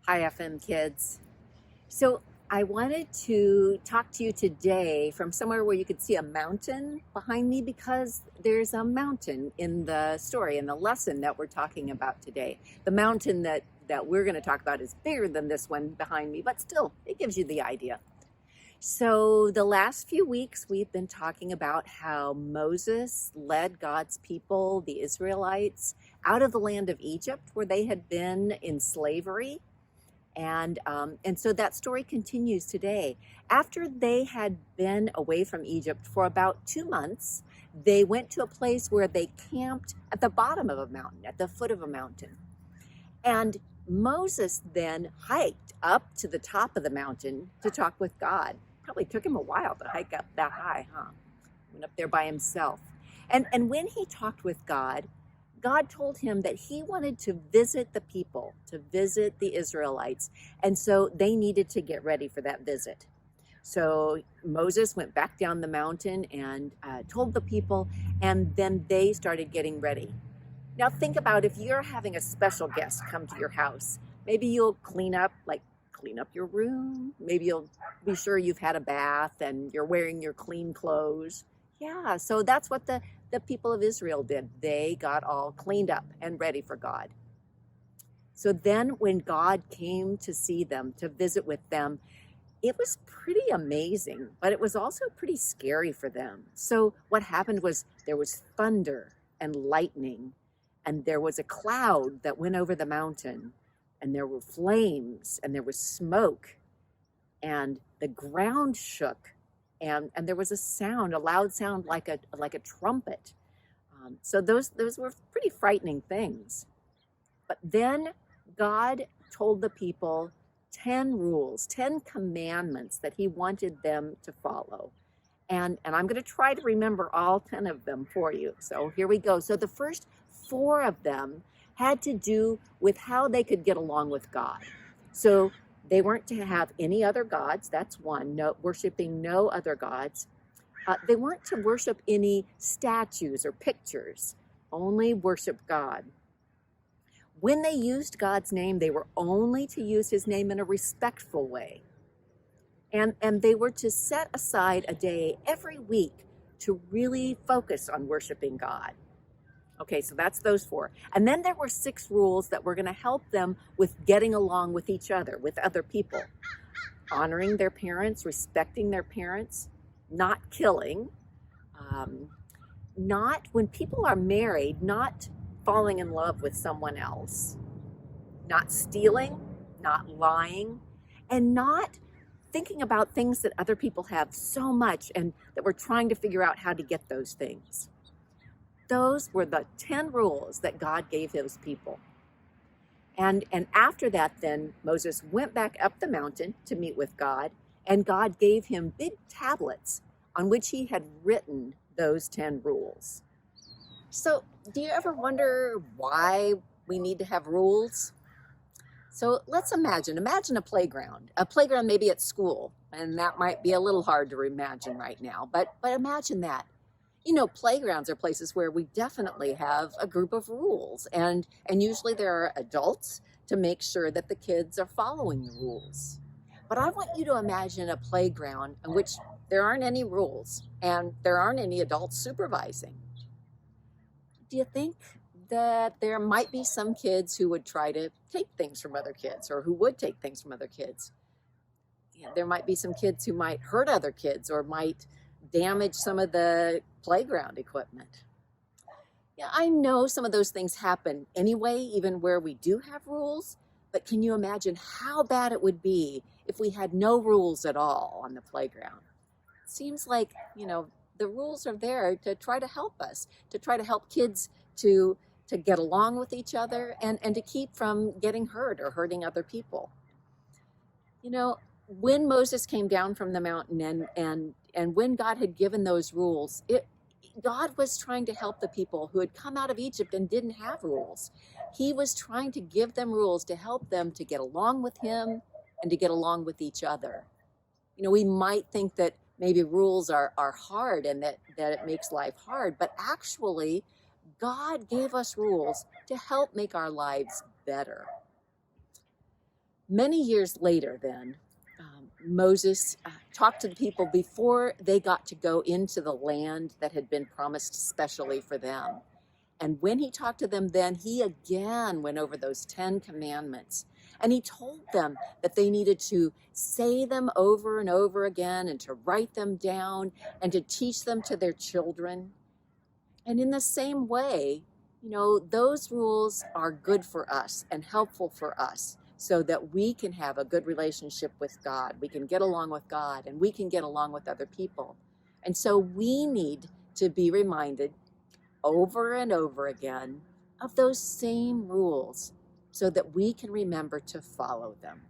Hi, FM kids. So, I wanted to talk to you today from somewhere where you could see a mountain behind me because there's a mountain in the story, in the lesson that we're talking about today. The mountain that we're going to talk about is bigger than this one behind me, but still, it gives you the idea. So, the last few weeks, we've been talking about how Moses led God's people, the Israelites, out of the land of Egypt where they had been in slavery. And so that story continues today. After they had been away from Egypt for about 2 months, they went to a place where they camped at the bottom of a mountain, at the foot of a mountain. And Moses then hiked up to the top of the mountain to talk with God. Probably took him a while to hike up that high, huh? Went up there by himself. And when he talked with God, God told him that he wanted to visit the people, to visit the Israelites. And so they needed to get ready for that visit. So Moses went back down the mountain and told the people, and then they started getting ready. Now think about if you're having a special guest come to your house. Maybe you'll clean up your room. Maybe you'll be sure you've had a bath and you're wearing your clean clothes. Yeah, so that's what the people of Israel did. They got all cleaned up and ready for God. So then when God came to see them, to visit with them, it was pretty amazing, but it was also pretty scary for them. So what happened was there was thunder and lightning, and there was a cloud that went over the mountain, and there were flames, and there was smoke, and the ground shook. And there was a sound, a loud sound like a trumpet. So those were pretty frightening things. But then God told the people 10 rules, 10 commandments that he wanted them to follow. And I'm going to try to remember all 10 of them for you. So here we go. So the first 4 of them had to do with how they could get along with God. So they weren't to have any other gods. That's one. No, worshiping no other gods. They weren't to worship any statues or pictures. Only worship God. When they used God's name, they were only to use his name in a respectful way. And they were to set aside a day every week to really focus on worshiping God. Okay, so that's those 4. And then there were 6 rules that were going to help them with getting along with each other, with other people. Honoring their parents, respecting their parents, not killing, not, when people are married, not falling in love with someone else, not stealing, not lying, and not thinking about things that other people have so much and that we're trying to figure out how to get those things. Those were the 10 rules that God gave his people. And after that, then Moses went back up the mountain to meet with God, and God gave him big tablets on which he had written those 10 rules. So do you ever wonder why we need to have rules? So let's imagine a playground maybe at school, and that might be a little hard to imagine right now, but imagine that. You know, playgrounds are places where we definitely have a group of rules, and usually there are adults to make sure that the kids are following the rules. But I want you to imagine a playground in which there aren't any rules and there aren't any adults supervising. Do you think that there might be some kids who would try to take things from other kids, or who would take things from other kids? Yeah, there might be some kids who might hurt other kids or might damage some of the playground equipment. Yeah, I know some of those things happen anyway, even where we do have rules, but can you imagine how bad it would be if we had no rules at all on the playground? It seems like, the rules are there to try to help us, to try to help kids to get along with each other and to keep from getting hurt or hurting other people. When Moses came down from the mountain and when God had given those rules, God was trying to help the people who had come out of Egypt and didn't have rules. He was trying to give them rules to help them to get along with him and to get along with each other. We might think that maybe rules are hard and that it makes life hard, but actually God gave us rules to help make our lives better. Many years later, then, Moses talked to the people before they got to go into the land that had been promised specially for them. And when he talked to them, then he again went over those 10 commandments. And he told them that they needed to say them over and over again and to write them down and to teach them to their children. And in the same way, those rules are good for us and helpful for us so that we can have a good relationship with God. We can get along with God and we can get along with other people. And so we need to be reminded over and over again of those same rules so that we can remember to follow them.